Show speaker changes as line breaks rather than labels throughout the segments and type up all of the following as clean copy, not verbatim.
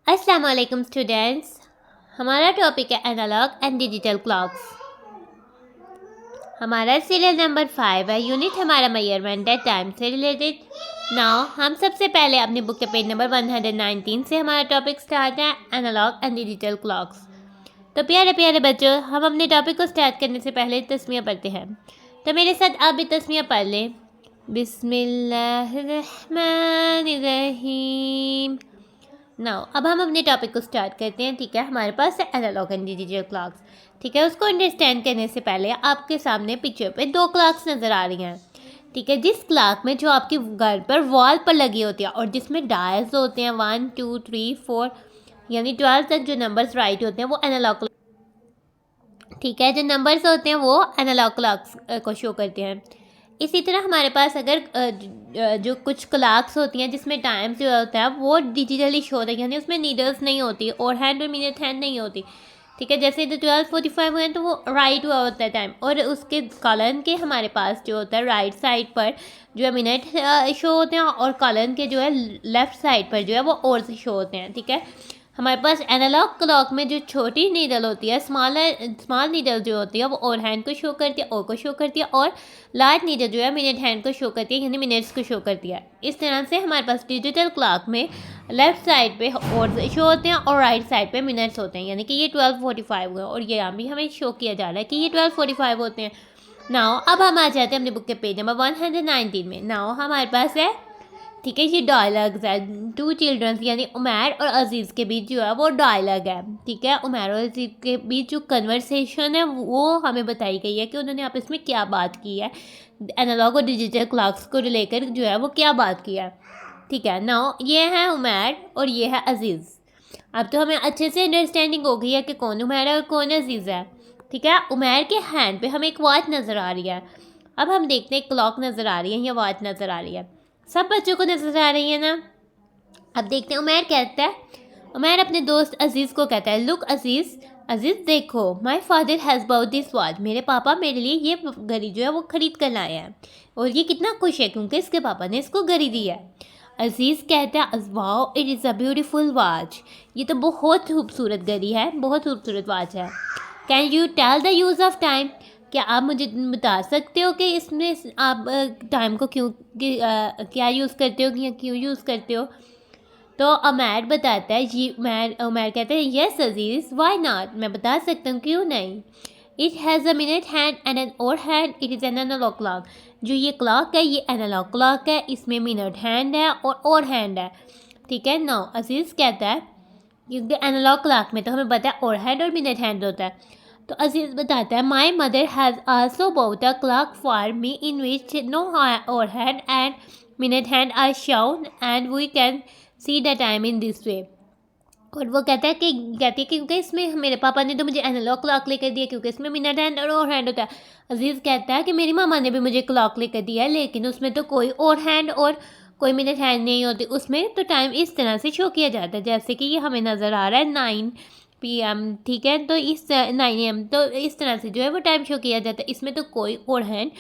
अस्सलाम वालेकुम स्टूडेंट्स। हमारा टॉपिक है एनालॉग एंड डिजिटल क्लॉक्स। हमारा सीरियल नंबर 5 है। यूनिट हमारा मेजरमेंट है टाइम से रिलेटेड। नाउ हम सबसे पहले अपनी बुक के पेज नंबर 119 से हमारा टॉपिक स्टार्ट है एनालॉग एंड डिजिटल क्लॉक्स। तो प्यारे प्यारे बच्चों, हम अपने टॉपिक को स्टार्ट करने से पहले तस्मीया पढ़ते हैं। तो मेरे साथ आप भी तस्मीया पढ़ लें। बिस्मिल्लाहिर्रहमानिर्रहीम। नाउ अब हम अपने टॉपिक को स्टार्ट करते हैं। ठीक है, हमारे पास है एनालॉग एंड डिजिटल क्लॉक्स। ठीक है, उसको अंडरस्टैंड करने से पहले आपके सामने पिक्चर पे दो क्लॉक्स नज़र आ रही हैं। ठीक है, जिस क्लॉक में जो आपके घर पर वॉल पर लगी होती है और जिसमें डायल्स होते हैं 1 2 3 4 यानी 12 तक जो नंबर्स राइट होते हैं वो एनालॉग। ठीक है, जो नंबर्स होते हैं वो एनालॉग क्लॉक्स को शो करते हैं। इसी तरह हमारे पास अगर जो कुछ क्लॉक्स होती हैं जिसमें टाइम जो होता है वो डिजिटली शो होता है, यानी उसमें नीडल्स नहीं होती और हैंड और मिनट हैंड नहीं होती। ठीक है, जैसे इधर 12:45 हुए हैं तो वो राइट हुआ होता है टाइम, और उसके कॉलन के हमारे पास जो होता है राइट साइड पर जो है मिनट शो होते हैं और कॉलन के जो है लेफ़्ट साइड पर जो है वो और से शो होते हैं। ठीक है, हमारे पास एनालॉग क्लॉक में जो छोटी नीडल होती है स्मॉल नीडल जो होती है वो और हैंड को शो करती है, और को शो करती है, और लार्ज नीडल जो है मिनट हैंड को शो करती है, यानी मिनट्स को शो करती है। इस तरह से हमारे पास डिजिटल क्लॉक में लेफ्ट साइड पे और शो होते हैं और राइट साइड पे मिनट्स होते हैं, यानी कि ये 12:45 हुए और ये यहाँ भी हमें शो किया जा रहा है कि ये 12:45 होते हैं। नाउ अब हम आ जाते हैं अपने बुक के पेज नंबर 119 में। नाउ हमारे पास है, ठीक है, ये डायलॉग्स है टू चिल्ड्रंस यानी उमैर और अजीज़ के बीच जो है वो डायलॉग है। ठीक है, उमैर और अजीज़ के बीच जो कन्वर्सेशन है वो हमें बताई गई है कि उन्होंने आपस में क्या बात की है, एनालॉग और डिजिटल क्लॉक्स को लेकर जो है वो क्या बात की है। ठीक है, नाउ ये है उमैर और ये है अजीज़। अब तो हमें अच्छे से अंडरस्टैंडिंग हो गई है कि कौन उमैर है और कौन अजीज़ है। ठीक है, उमैर के हैंड पे हमें एक वॉच नज़र आ रही है। अब हम देखते हैं क्लॉक नज़र आ रही है या वॉच नज़र आ रही है। सब बच्चों को नजर आ रही है ना। अब देखते हैं उमैर कहता है, उमैर अपने दोस्त अजीज़ को कहता है, लुक अजीज़, अजीज़ देखो, my father has bought this watch, मेरे पापा मेरे लिए ये घड़ी जो है वो ख़रीद कर लाए हैं और ये कितना खुश है क्योंकि इसके पापा ने इसको घड़ी दी है। अजीज़ कहता है, wow it is a beautiful watch, ये तो बहुत खूबसूरत घड़ी है, बहुत खूबसूरत वॉच है। Can you tell the use of time, क्या आप मुझे बता सकते हो कि इसमें आप टाइम को क्यों क्या यूज़ करते हो या क्यों यूज़ करते हो। तो उमैर बताता है, जी उमैर कहते हैं, यस अजीज़ व्हाई नॉट, मैं बता सकता हूँ क्यों नहीं। It has a minute hand and an hour hand, it is an analogue clock, जो ये क्लॉक है ये एनालॉग क्लॉक है, इसमें मिनट हैंड है और हैंड है। ठीक है, नो अजीज़ कहता है क्योंकि एनालॉग क्लॉक में तो हमें पता है और हैंड और मिनट हैंड होता है। तो अजीज़ बताता है, my mother has also bought a clock for me in which no hour hand and minute hand are shown and we can see the time in this way. और वो कहती है कि क्योंकि इसमें मेरे पापा ने तो मुझे एनालॉग क्लॉक लेकर दिया क्योंकि इसमें मिनट हैंड और हैंड होता है। अजीज़ कहता है कि मेरी मामा ने भी मुझे क्लॉक लेकर दिया है लेकिन उसमें तो कोई और हैंड और कोई मिनट हैंड नहीं होती, उसमें तो टाइम इस तरह से शो किया जाता है जैसे कि ये हमें नज़र आ रहा है 9 PM। ठीक है, तो इस 9 AM तो इस तरह से जो है वो टाइम शो किया जाता है, इसमें तो कोई और हैंड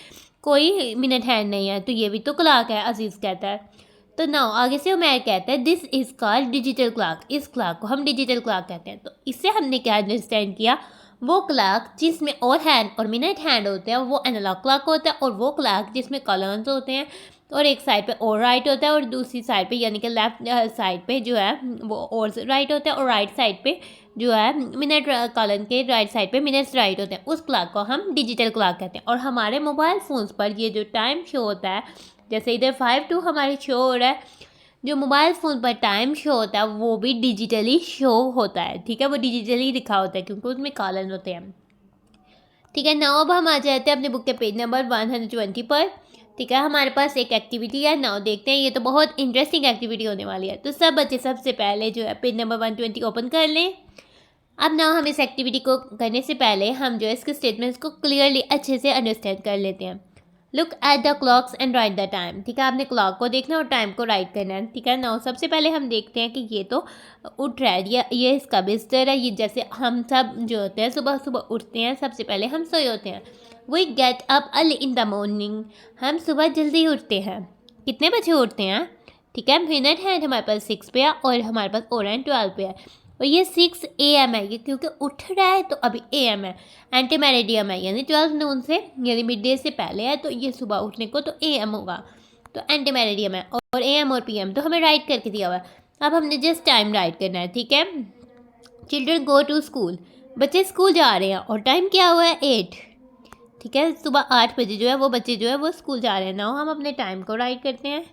कोई मिनट हैंड नहीं है, तो ये भी तो क्लॉक है, अजीज़ कहता है। तो नाउ आगे से उमैर कहता है, this is called digital clock, इस क्लॉक को हम डिजिटल क्लॉक कहते हैं। तो इससे हमने क्या अंडरस्टैंड किया, वो क्लॉक जिसमें और हैंड और मिनट हैंड होते हैं वो एनालॉग क्लॉक होता है, और वो क्लॉक जिसमें कॉलम्स होते हैं और एक साइड पे और राइट होता है और दूसरी साइड पे यानी कि लेफ्ट साइड पे जो है वो और राइट होता है, और राइट साइड पे जो है मिनट कॉलम के राइट साइड पे मिनट्स राइट होते हैं, उस क्लॉक को हम डिजिटल क्लॉक कहते हैं। और हमारे मोबाइल फ़ोन्स पर ये जो टाइम शो होता है, जैसे इधर 5 हमारे शो हो रहा है, जो मोबाइल फ़ोन पर टाइम शो होता है वो भी डिजिटली शो होता है। ठीक है, वो डिजिटली लिखा होता है क्योंकि उसमें कॉलन होते हैं। ठीक है, नाउ अब हम आ जाते हैं अपने बुक के पेज नंबर 120 पर। ठीक है, हमारे पास एक एक्टिविटी है, नाउ देखते हैं, ये तो बहुत इंटरेस्टिंग एक्टिविटी होने वाली है। तो सब बच्चे सबसे पहले जो है पेज नंबर 120 ओपन कर लें। अब ना हम इस एक्टिविटी को करने से पहले हम जो है इसके स्टेटमेंट्स को क्लियरली अच्छे से अंडरस्टैंड कर लेते हैं। Look at the clocks and right the time. ठीक है, आपने क्लॉक को देखना और टाइम को राइट करना है। ठीक है, ना सबसे पहले हम देखते हैं कि ये तो उठ रहा है, ये इसका बिस्तर है, ये जैसे हम सब जो होते हैं सुबह सुबह उठते हैं, सबसे पहले हम सोए होते हैं। We get up early in the morning, हम सुबह जल्दी उठते हैं। कितने बजे उठते हैं? ठीक है। मिनट हैंड हमारे पास 6 पे है और हमारे पास और हैंड 12 पे है और ये 6 AM है, ये क्योंकि उठ रहा है तो अभी AM है। एंटी मेरिडियम है यानी 12 नून से यानी मिड डे से पहले है तो ये सुबह उठने को तो AM होगा, तो एंटी मेरिडियम है। और AM और PM तो हमें राइट करके दिया हुआ है। अब हमने जस्ट टाइम राइट करना है, ठीक है। चिल्ड्रन गो टू स्कूल, बच्चे स्कूल जा रहे हैं और टाइम क्या हुआ है 8, ठीक है। सुबह 8 बजे जो है वो बच्चे जो है वो स्कूल जा रहे हैं। नाउ हम अपने टाइम को राइट करते हैं,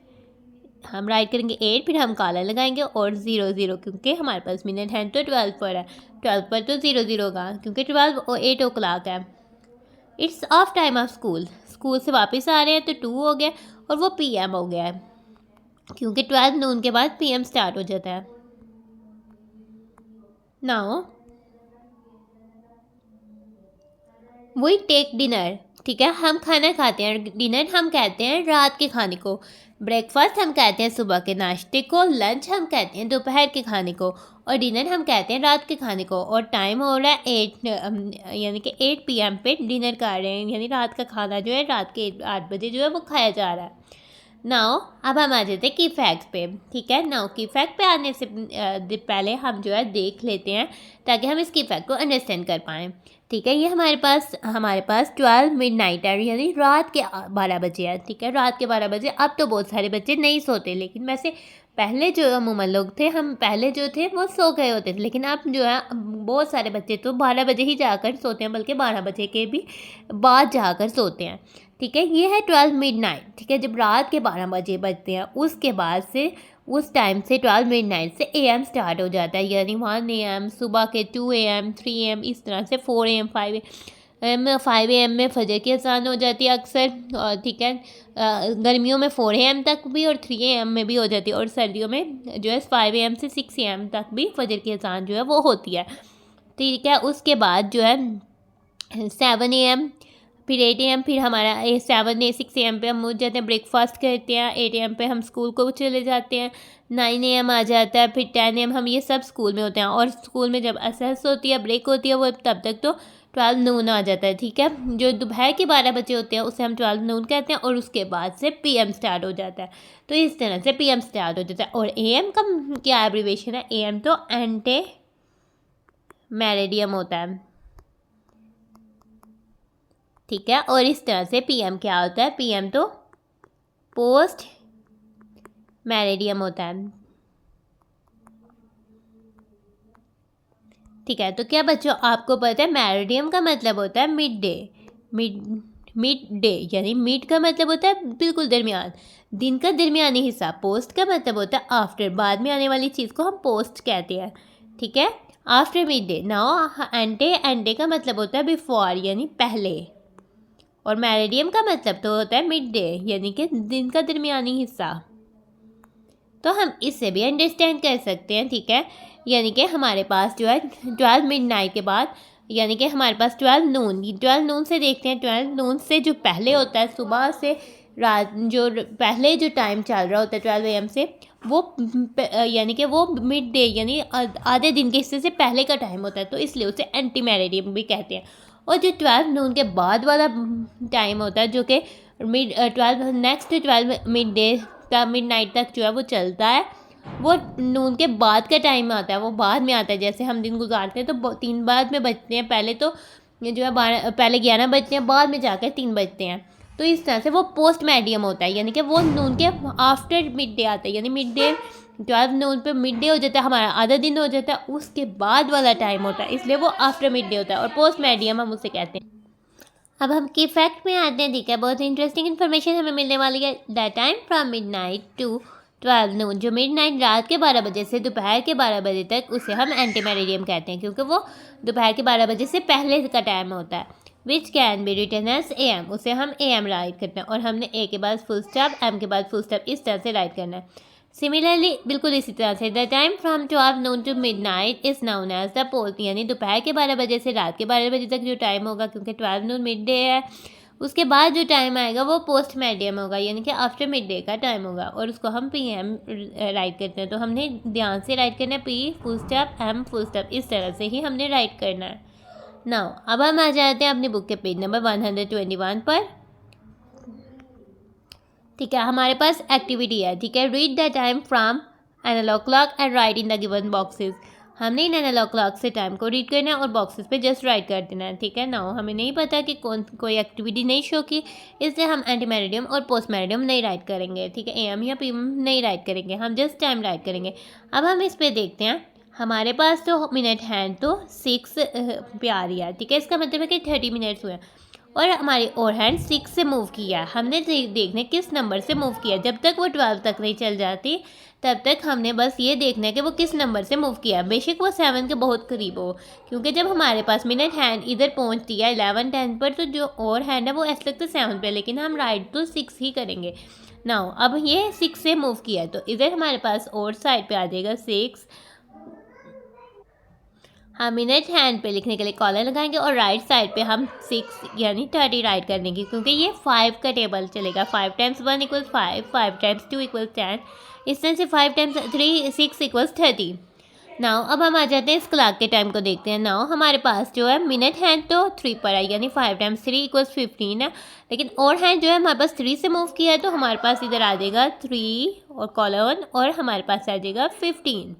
हम राइट करेंगे 8, फिर हम कॉलर लगाएंगे और 0 0 क्योंकि हमारे पास मिनट हैंड तो 12 पर है, 12 पर तो 0 0 होगा क्योंकि 12 और 8 o'clock है। It's of time of school, school से वापस आ रहे हैं तो 2 हो गया और वो PM हो गया है क्योंकि 12 नून के बाद PM स्टार्ट हो जाता है। नाउ वी टेक डिनर, ठीक है। हम खाना खाते हैं, डिनर हम कहते हैं रात के खाने को, ब्रेकफास्ट हम कहते हैं सुबह के नाश्ते को, लंच हम कहते हैं दोपहर के खाने को और डिनर हम कहते हैं रात के खाने को। और टाइम हो रहा है 8 यानी कि 8 PM पे डिनर कर रहे हैं यानी रात का खाना जो है रात के 8 बजे जो है वो खाया जा रहा है। नाउ अब हम आ जाते हैं की फैक्ट पे, ठीक है। नाउ की फैक्ट पे आने से पहले हम जो है देख लेते हैं ताकि हम इस की फैक्ट को अंडरस्टैंड कर पाएँ, ठीक है। ये हमारे पास 12 मिडनाइट है यानी रात के 12 बजे है, ठीक है। रात के 12 बजे। अब तो बहुत सारे बच्चे नहीं सोते, लेकिन वैसे पहले जो अमूमन लोग थे, हम पहले जो थे वो सो गए होते थे, लेकिन अब जो है बहुत सारे बच्चे तो 12 बजे ही जाकर सोते हैं, बल्कि 12 बजे के भी बाद जाकर सोते हैं, ठीक है। ये है 12 मिडनाइट, ठीक है। जब रात के 12 बजे बजते हैं उसके बाद से उस टाइम से 12 मिडनाइट से AM स्टार्ट हो जाता है यानी 1 AM, सुबह के 2 AM, 3 AM, इस तरह से 4 AM, 5 AM में फजर की अजान हो जाती है अक्सर, और ठीक है। गर्मियों में 4 AM तक भी और 3 AM में भी हो जाती है और सर्दियों में जो है 5 AM से 6 AM तक भी फजर की अजान जो है वो होती है, ठीक है। उसके बाद जो है 7 AM, फिर 8 AM, फिर हमारा 6 AM पे हम उठ जाते हैं, ब्रेकफास्ट करते हैं, 8 AM पे हम स्कूल को चले जाते हैं, 9 AM आ जाता है, फिर 10 AM हम ये सब स्कूल में होते हैं और स्कूल में जब असेस होती है, ब्रेक होती है, वो तब तक तो 12 नून आ जाता है, ठीक है। जो दोपहर के 12 बजे होते हैं उसे हम 12 नून कहते हैं और उसके बाद से PM स्टार्ट हो जाता है, तो इस तरह से PM स्टार्ट हो जाता है। और AM का क्या एब्रीवेशन है, AM तो एंटी मेरिडियम होता है, ठीक है। और इस तरह से PM क्या होता है, PM तो पोस्ट मेरिडियम होता है, ठीक है। तो क्या बच्चों आपको पता है मेरिडियम का मतलब होता है मिड डे, मिड डे यानी मिड का मतलब होता है बिल्कुल दरमियान, दिन का दरमियानी हिस्सा। पोस्ट का मतलब होता है आफ्टर, बाद में आने वाली चीज़ को हम पोस्ट कहते हैं, ठीक है। After mid day. नाउ एंटे का मतलब होता है बिफोर यानी पहले, और मेरिडियम का मतलब तो होता है मिड डे यानी कि दिन का दरमियानी हिस्सा। तो हम इससे भी अंडरस्टैंड कर सकते हैं, ठीक है। यानी कि हमारे पास जो है 12 मिडनाइट के बाद यानी कि हमारे पास 12 नून से देखते हैं, 12 नून से जो पहले होता है सुबह से रात, जो पहले जो टाइम चल रहा होता है 12 AM से, वो यानी कि वो मिड डे यानी आधे दिन के हिस्से से पहले का टाइम होता है, तो इसलिए उसे एंटी मेरिडियम भी कहते हैं। और जो 12 नून के बाद वाला टाइम होता है जो कि नेक्स्ट 12 मिड डे का मिडनाइट तक जो है वो चलता है, वो नून के बाद का टाइम आता है, वो बाद में आता है। जैसे हम दिन गुजारते हैं तो 3 बाद में बजते हैं, पहले तो जो है पहले 11 बजते हैं, बाद में जाकर 3 बजते हैं, तो इस तरह से वो पोस्ट मेरिडियम होता है यानी कि वो नून के आफ्टर मिड डे आता है, यानी मिड डे 12 नून पे मिड डे हो जाता है, हमारा आधा दिन हो जाता है, उसके बाद वाला टाइम होता है, इसलिए वो आफ्टर मिड डे होता है और पोस्ट मेरिडियम हम उसे कहते हैं। अब हम की फैक्ट में आते हैं, ठीक है। बहुत इंटरेस्टिंग इन्फॉर्मेशन हमें मिलने वाली है। The time from midnight to 12 noon, जो मिडनाइट रात के 12 बजे से दोपहर के 12 बजे तक, उसे हम एंटी मेरिडियम कहते हैं क्योंकि वो दोपहर के 12 बजे से पहले का टाइम होता है। Which can be written as AM, उसे हम AM राइट करते हैं और हमने A के बाद फुल स्टॉप, M के बाद फुल स्टॉप, इस तरह से राइट करना है। सिमिलरली बिल्कुल इसी तरह से the time from 12 noon to midnight is known as the post, यानी दोपहर के 12 बजे से रात के 12 बजे तक जो टाइम होगा, क्योंकि 12 नून मिड डे है, उसके बाद जो टाइम आएगा वो पोस्ट मेरिडियम होगा यानी कि आफ्टर मिड डे का टाइम होगा और उसको हम PM राइट करते हैं। तो हमने ध्यान से राइट करना है, P full stop, M full stop, इस तरह से ही हमने राइट करना है। नाउ अब हम आ जाते हैं अपनी बुक के पेज नंबर 121 पर, ठीक है, हमारे पास एक्टिविटी है। ठीक है, read the time from analog clock and write in the given boxes. हमने इन एनालॉग क्लॉक से टाइम को रीड करना है और बॉक्सेस पे जस्ट राइट कर देना है। ठीक है, नाउ हमें नहीं पता कि कोई एक्टिविटी नहीं शो की, इसलिए हम एंटी मेरिडियम और पोस्ट मेरिडियम नहीं राइट करेंगे। ठीक है, एम या पीएम नहीं राइट करेंगे, हम जस्ट टाइम राइट करेंगे। अब हम इस पर देखते हैं, हमारे पास तो मिनट हैंड तो 6 पे आ रही है। ठीक है, इसका मतलब है कि 30 मिनट्स हुए और हमारी ओवर हैंड 6 से मूव किया। हमने देखना किस नंबर से मूव किया। जब तक वो 12 तक नहीं चल जाती तब तक हमने बस ये देखना है कि वो किस नंबर से मूव किया, बेशक वो 7 के बहुत करीब हो। क्योंकि जब हमारे पास मिनट हैंड इधर पहुंचती है 11 10 पर, तो जो ओवर हैंड है वो ऐसे लगता है 7 पे, लेकिन हम राइट तो 6 ही करेंगे। नाउ अब ये 6 से मूव किया है तो इधर हमारे पास ओवर साइड पे आ जाएगा 6। हम मिनट हैंड पे लिखने के लिए कॉलर लगाएंगे और राइट साइड पे हम 6 यानी 30 राइट कर देंगे, क्योंकि ये 5 का टेबल चलेगा। 5 टाइम्स 1 इक्वल्स 5, 5 टाइम्स 2 इक्वल्स 10, इस तरह से 5 टाइम्स 3 6 इक्वल्स 30। नाउ अब हम आ जाते हैं इस क्लॉक के टाइम को देखते हैं। नाउ हमारे पास जो है मिनट हैंड तो 3 पर है, यानी 5 टाइम्स 3 इक्वल्स 15 है, लेकिन और हैंड जो है हमारे पास 3 से मूव किया है, तो हमारे पास इधर आ जाएगा 3 और कॉलन और हमारे पास आ जाएगा 15।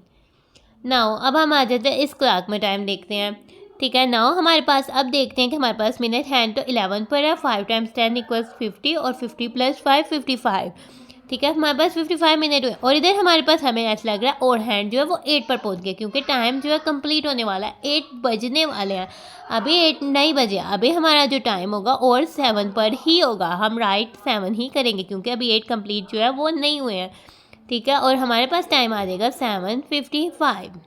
नाउ अब हम आ जाते हैं इस क्लॉक में टाइम देखते हैं। ठीक है, नाउ हमारे पास अब देखते हैं कि हमारे पास मिनट हैंड तो 11 पर है। 5 टाइम्स 10 इक्वल्स 50 और 50 प्लस 5 55। ठीक है, हमारे पास 55 मिनट हुए और इधर हमारे पास हमें ऐसा लग रहा है और हैंड जो है वो 8 पर पहुंच गया, क्योंकि टाइम जो है कंप्लीट होने वाला है, 8 बजने वाले हैं। अभी 8 नहीं बजे, अभी हमारा जो टाइम होगा और 7 पर ही होगा। हम राइट 7 ही करेंगे क्योंकि अभी 8 कंप्लीट जो है वो नहीं हुए हैं। ठीक है, और हमारे पास टाइम आ जाएगा 7:55।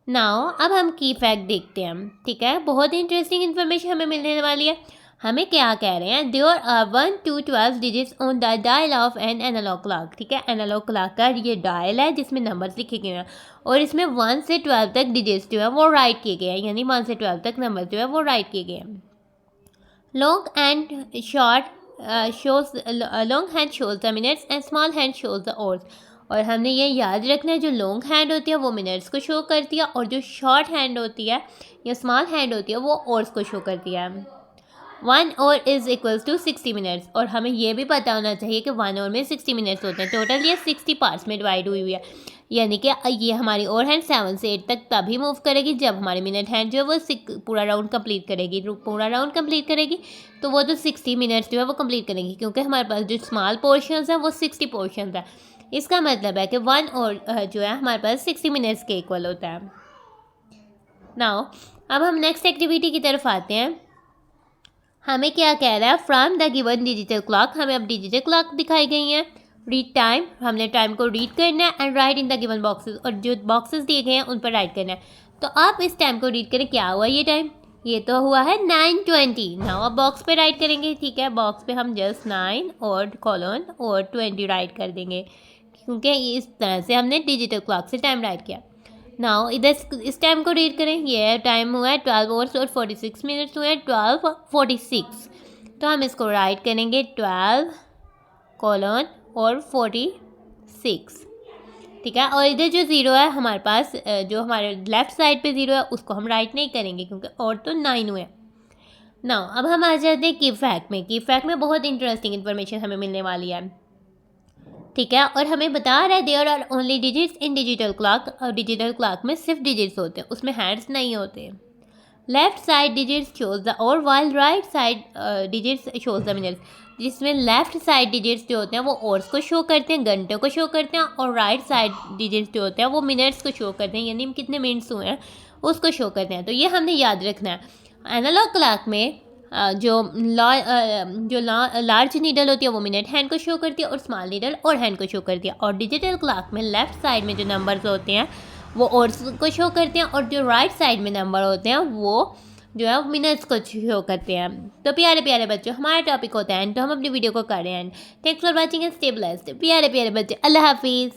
नाउ अब हम की फैक्ट देखते हैं। ठीक है, बहुत ही इंटरेस्टिंग इन्फॉर्मेशन हमें मिलने वाली है। हमें क्या कह रहे हैं, there are 1 to 12 digits on the dial of an analogue clock. ठीक है, एनालॉग क्लॉक का ये डायल है जिसमें नंबर्स लिखे गए हैं और इसमें 1 से 12 तक डिजिट्स जो है वो राइट किए गए हैं, यानी 1 से 12 तक नंबर जो है वो राइट किए गए हैं। Long and short long hand shows the minutes and small hand shows the hours. और हमने ये याद रखना है, जो लॉन्ग हैंड होती है वो मिनट्स को शो करती है और जो शॉर्ट हैंड होती है या स्मॉल हैंड होती है वो आवर्स को शो करती है। 1 hour is equals to 60 minutes. और हमें ये भी पता होना चाहिए कि 1 आवर में 60 मिनट्स होते हैं। टोटल ये 60 पार्ट्स में डिवाइड हुई है, यानी कि ये हमारी ओवर हैंड 7 से 8 तक तभी मूव करेगी जब हमारी मिनट हैंड जो है वो पूरा राउंड कंप्लीट करेगी। पूरा राउंड कंप्लीट करेगी तो वो तो 60 मिनट्स जो है वो कंप्लीट करेगी, क्योंकि हमारे पास जो स्मॉल पोर्शंस हैं वो 60 पोर्शंस है। इसका मतलब है कि 1 और जो है हमारे पास 60 मिनट्स के इक्वल होता है। नाउ अब हम नेक्स्ट एक्टिविटी की तरफ आते हैं। हमें क्या कह रहा है, from the given digital clock. हमें अब डिजिटल क्लॉक दिखाई गई हैं। रीड टाइम, हमने टाइम को रीड करना है and write in the given boxes, और जो बॉक्सेस दिए गए हैं उन पर राइट करना है। तो आप इस टाइम को रीड करें, क्या हुआ ये टाइम, ये तो हुआ है 9:20। नाउ अब बॉक्स पे राइट करेंगे। ठीक है, बॉक्स पे हम जस्ट 9 और कॉलन और 20 राइट कर देंगे, क्योंकि इस तरह से हमने डिजिटल क्लॉक से टाइम राइट किया। नाउ इधर इस टाइम को रीड करें, ये टाइम हुआ है 12 आवर्स और 46 मिनट्स हुए हैं, 12:46। तो हम इसको राइट करेंगे 12 कॉलन और 46। ठीक है, और इधर जो ज़ीरो है हमारे पास, जो हमारे लेफ़्ट साइड पे ज़ीरो है उसको हम राइट नहीं करेंगे क्योंकि और तो 9 हुए। नाउ अब हम आ जाते हैं की फैक्ट में। की फैक्ट में बहुत इंटरेस्टिंग इन्फॉर्मेशन हमें मिलने वाली है। ठीक है, और हमें बता रहा है there are only digits in digital clock. और डिजिटल क्लॉक में सिर्फ डिजिट्स होते हैं, उसमें हैंड्स नहीं होते। Left side digits shows the hour while right side digits shows the minutes. जिसमें लेफ्ट साइड डिजिट्स जो होते हैं वो आवर्स को शो करते हैं, घंटों को शो करते हैं, और राइट साइड डिजिट्स जो होते हैं वो मिनट्स को शो करते हैं, यानी कितने मिनट्स हुए हैं उसको शो करते हैं। तो ये हमने याद रखना है। एनालॉग क्लॉक में जो लार्ज नीडल होती है वो मिनट हैंड को शो करती है और स्मॉल नीडल और हैंड को शो करती है। और डिजिटल क्लॉक में लेफ्ट साइड में जो नंबर्स होते हैं वो आवर्स को शो करते हैं, और जो राइट साइड में नंबर होते हैं वो जो है मिनट्स को शो करते हैं। तो प्यारे प्यारे बच्चों, हमारा टॉपिक होता है एंड, तो हम अपनी वीडियो को कर रहे हैं। Thanks for watching and stay blessed. प्यारे प्यारे बच्चे, अल्लाह हाफिज़।